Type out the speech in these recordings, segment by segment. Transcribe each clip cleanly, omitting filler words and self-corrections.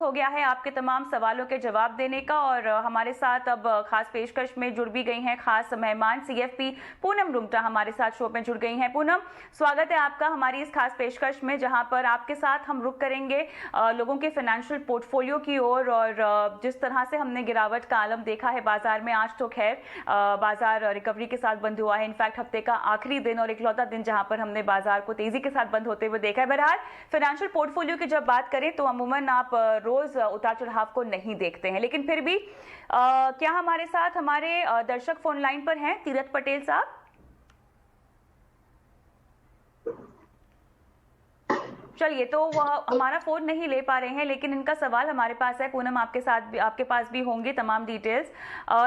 हो गया है आपके तमाम सवालों के जवाब देने का। और हमारे साथ अब खास पेशकश में जुड़ भी गई हैं खास मेहमान सीएफपी पूनम रुंगटा हमारे साथ शो में जुड़ गई हैं। पूनम, स्वागत है आपका हमारी इस खास पेशकश में, जहां पर आपके साथ हम रुक करेंगे लोगों के फाइनेंशियल पोर्टफोलियो की ओर। और जिस तरह से हमने गिरावट का आलम देखा है बाजार में, आज तो खैर बाजार रिकवरी के साथ बंद हुआ है। इनफैक्ट हफ्ते का आखिरी दिन और इकलौता दिन जहां पर हमने बाजार को तेजी के साथ बंद होते हुए देखा है। बहरहाल फाइनेंशियल पोर्टफोलियो की जब बात करें तो अमूमन आप रोज उतार चढ़ाव को नहीं देखते हैं, लेकिन फिर भी क्या हमारे साथ हमारे दर्शक फोन लाइन पर हैं? तीरथ पटेल साहब, चलिए, तो वह हमारा फोन नहीं ले पा रहे हैं, लेकिन इनका सवाल हमारे पास है। पूनम, आपके साथ भी, आपके पास भी होंगे तमाम details.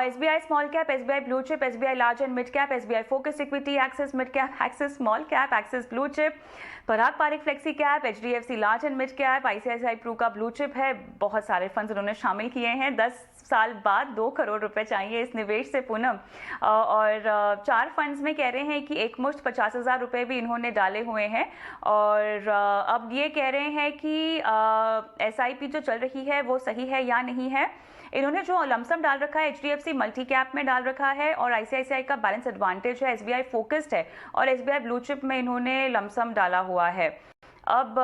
SBI small cap, SBI blue chip, SBI large and mid cap, SBI focus equity, Axis mid cap, Axis small cap, Axis blue chip, Parag Parikh flexi cap, HDFC large and mid cap, ICICI pru का blue chip है। बहुत सारे funds उन्होंने शामिल किए हैं। 10 साल बाद 2 करोड़ रुपए चाहिए इस निवेश से पूनम। और 4 फंड्स में कह रहे हैं कि एक मुश्त 50,000 रुपए भी इन्होंने डाले हुए हैं। और अब ये कह रहे हैं कि एसआईपी जो चल रही है वो सही है या नहीं है। इन्होंने जो लमसम डाल रखा है एचडीएफसी मल्टी कैप में डाल रखा है, और आईसीआईसीआई का बैलेंस एडवांटेज है, एसबीआई फोकस्ड है, और एसबीआई ब्लू चिप में इन्होंने लमसम डाला हुआ है। अब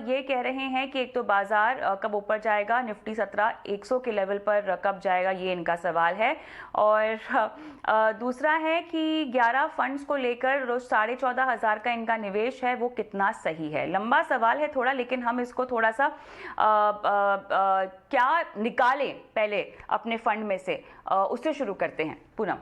ये कह रहे हैं कि एक तो बाजार कब ऊपर जाएगा, निफ्टी 17,100 के लेवल पर कब जाएगा, ये इनका सवाल है। और दूसरा है कि 11 फंड्स को लेकर रोज 14,500 का इनका निवेश है, वो कितना सही है। लंबा सवाल है थोड़ा, लेकिन हम इसको थोड़ा सा क्या निकालें पहले अपने फंड में से, उससे शुरू करते हैं। पूनम,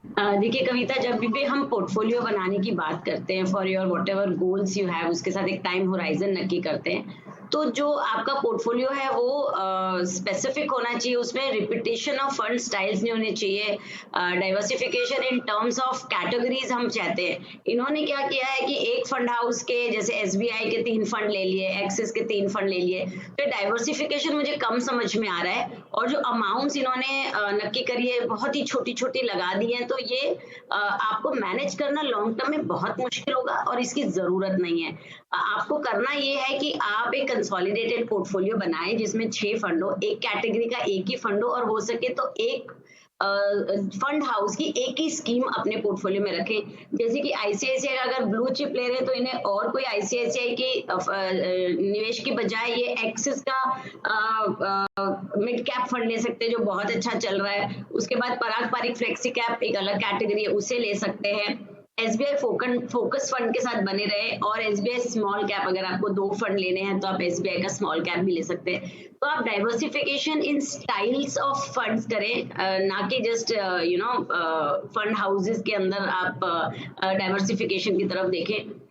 देखिए कविता, जब भी हम पोर्टफोलियो बनाने की बात करते हैं for your what ever goals you have, उसके साथ एक टाइम होराइजन नक्की करते हैं, तो जो आपका पोर्टफोलियो है वो स्पेसिफिक होना चाहिए, उसमें रिपीटेशन ऑफ फंड स्टाइल्स नहीं होने चाहिए, diversification in terms of categories हम चाहते हैं। इन्होंने क्या किया है कि एक फंड हाउस के जैसे एसबीआई के 3 फंड ले लिए, एक्सिस के 3 फंड ले लिए, तो डाइवर्सिफिकेशन मुझे कम समझ में आ रहा है। और जो अमाउंट्स इन्होंने नक्की करी है बहुत ही छोटी छोटी लगा दी है, तो ये आपको मैनेज करना लॉन्ग टर्म में बहुत मुश्किल होगा और इसकी जरूरत नहीं है। आपको करना ये है कि आप एक कंसोलिडेटेड पोर्टफोलियो बनाएं जिसमें 6 फंड हो, एक कैटेगरी का एक ही फंड हो, और हो सके तो एक फंड हाउस की एक ही स्कीम अपने पोर्टफोलियो में रखें। जैसे कि आईसीआईसीआई अगर ब्लू चिप ले रहे हैं तो इन्हें और कोई आईसीआईसीआई की निवेश की बजाय ये एक्सिस का मिड कैप फंड ले सकते हैं जो बहुत अच्छा चल रहा है। उसके बाद पराग पारिक फ्लेक्सी कैप एक अलग कैटेगरी है, उसे ले सकते हैं। एसबीआई फोकस फंड के साथ बने रहे, और एसबीआई स्मॉल कैप, अगर आपको 2 फंड लेने हैं तो आप एसबीआई का स्मॉल कैप भी ले सकते हैं। तो आप diversification in styles of funds करें, ना कि जस्ट फंड हाउसेस के अंदर आप डाइवर्सिफिकेशन की तरफ देखें।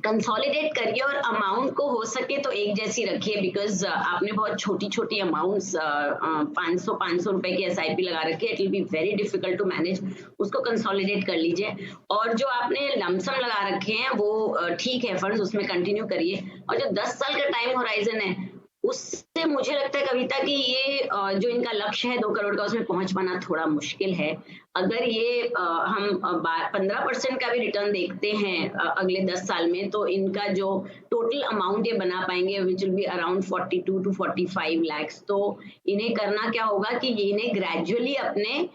कंसोलिडेट करिए और अमाउंट को हो सके तो एक जैसी रखिए, बिकॉज आपने बहुत छोटी छोटी अमाउंट्स 500 रुपए की एसआईपी लगा रखी है, it will be very difficult to manage. उसको कंसोलिडेट कर लीजिए, और जो आपने लमसम लगा रखे हैं वो ठीक है फंड्स, उसमें कंटिन्यू करिए। और जो 10 साल का टाइम होराइजन है उससे मुझे लगता है कविता कि ये जो इनका लक्ष्य है 2 करोड़ का, उसमें पहुंच पाना थोड़ा मुश्किल है। अगर ये हम 15% का भी रिटर्न देखते हैं अगले 10 साल में, तो इनका जो टोटल अमाउंट ये बना पाएंगे which will be around 42 to 45 lakhs। तो इन्हें करना क्या होगा कि इन्हें ग्रेजुअली अपने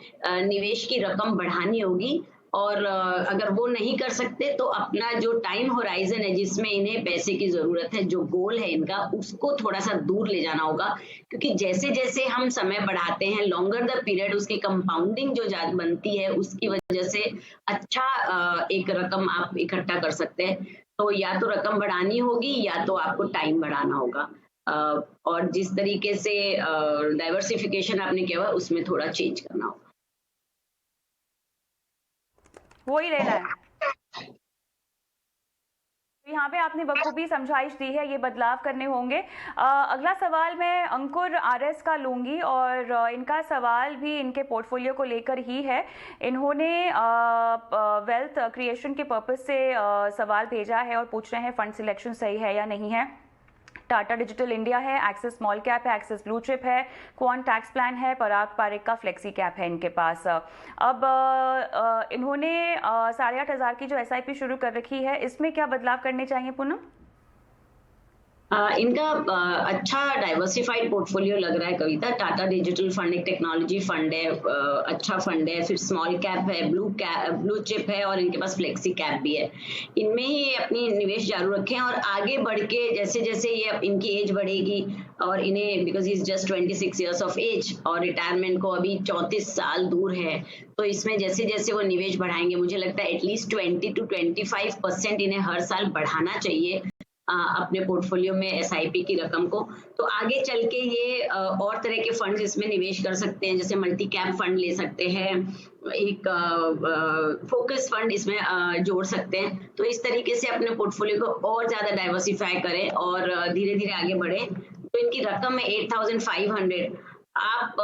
निवेश की रकम बढ़ानी होगी, और अगर वो नहीं कर सकते तो अपना जो टाइम होराइजन है जिसमें इन्हें पैसे की जरूरत है, जो गोल है इनका, उसको थोड़ा सा दूर ले जाना होगा। क्योंकि जैसे जैसे हम समय बढ़ाते हैं, लॉन्गर द पीरियड, उसकी कंपाउंडिंग जो बनती है उसकी वजह से अच्छा एक रकम आप इकट्ठा कर सकते हैं। तो या तो रकम बढ़ानी होगी या तो आपको टाइम बढ़ाना होगा, और जिस तरीके से डाइवर्सिफिकेशन आपने किया हुआ उसमें थोड़ा चेंज करना होगा, वो ही लेना है। यहाँ पे आपने बखूबी समझाइश दी है, ये बदलाव करने होंगे। अगला सवाल मैं अंकुर आरएस का लूंगी, और इनका सवाल भी इनके पोर्टफोलियो को लेकर ही है। इन्होंने वेल्थ क्रिएशन के पर्पस से सवाल भेजा है और पूछ रहे हैं फंड सिलेक्शन सही है या नहीं है। टाटा डिजिटल इंडिया है, एक्सिस स्मॉल कैप है, एक्सिस ब्लू चिप है, क्वांट टैक्स प्लान है, पराग पारिक का फ्लेक्सी कैप है इनके पास। अब इन्होंने 8,500 की जो एसआईपी शुरू कर रखी है, इसमें क्या बदलाव करने चाहिए पूनम? इनका अच्छा डाइवर्सिफाइड पोर्टफोलियो लग रहा है कविता। टाटा डिजिटल फंड एक टेक्नोलॉजी फंड है, अच्छा फंड है, फिर स्मॉल कैप है, ब्लू चिप है और इनके पास फ्लेक्सी कैप भी है। इनमें ही अपनी निवेश जारी रखें और आगे बढ़ के जैसे जैसे ये इनकी एज बढ़ेगी और इन्हें because is just 26 years of age और रिटायरमेंट को अभी 34 साल दूर है, तो इसमें जैसे जैसे वो निवेश बढ़ाएंगे मुझे लगता है एटलीस्ट 20 to 25% इन्हें हर साल बढ़ाना चाहिए अपने पोर्टफोलियो में एसआईपी की रकम को। तो आगे चल के ये और तरह के फंड्स इसमें निवेश कर सकते हैं, जैसे मल्टी कैप फंड ले सकते हैं, एक फोकस फंड इसमें जोड़ सकते हैं। तो इस तरीके से अपने पोर्टफोलियो को और ज्यादा डाइवर्सिफाई करें और धीरे धीरे आगे बढ़े। तो इनकी रकम है 8500। आप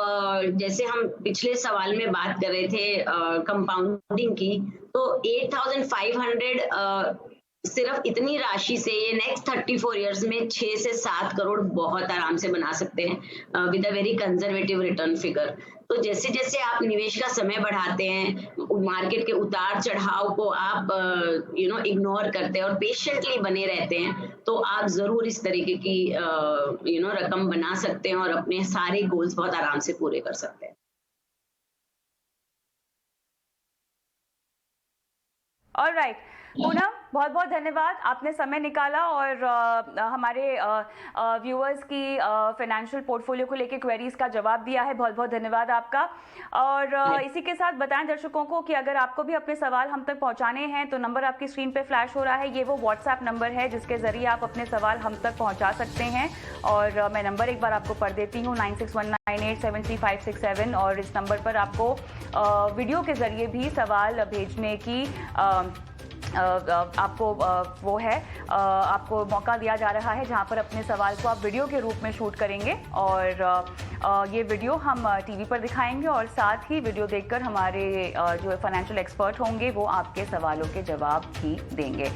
जैसे हम पिछले सवाल में बात कर रहे थे कंपाउंडिंग की, तो 8500 सिर्फ इतनी राशि से ये नेक्स्ट 34 इयर्स में 6 से 7 करोड़ बहुत आराम से बना सकते हैं with a very conservative return figure. तो जैसे जैसे आप निवेश का समय बढ़ाते हैं, मार्केट के उतार चढ़ाव को आप इग्नोर करते हैं और पेशेंटली बने रहते हैं, तो आप जरूर इस तरीके की रकम बना सकते हैं और अपने सारे गोल्स बहुत आराम से पूरे कर सकते हैं। ऑलराइट पूनम, बहुत बहुत धन्यवाद, आपने समय निकाला और हमारे व्यूअर्स की फाइनेंशियल पोर्टफोलियो को लेके क्वेरीज का जवाब दिया है। बहुत बहुत धन्यवाद आपका। और इसी के साथ बताएं दर्शकों को कि अगर आपको भी अपने सवाल हम तक पहुंचाने हैं तो नंबर आपकी स्क्रीन पे फ्लैश हो रहा है, ये वो व्हाट्सएप नंबर है जिसके जरिए आप अपने सवाल हम तक पहुँचा सकते हैं। और मैं नंबर एक बार आपको पढ़ देती हूँ, 9619873567, और इस नंबर पर आपको वीडियो के जरिए भी सवाल भेजने की आपको आपको मौका दिया जा रहा है, जहां पर अपने सवाल को आप वीडियो के रूप में शूट करेंगे और ये वीडियो हम टीवी पर दिखाएंगे और साथ ही वीडियो देखकर हमारे जो फाइनेंशियल एक्सपर्ट होंगे वो आपके सवालों के जवाब भी देंगे।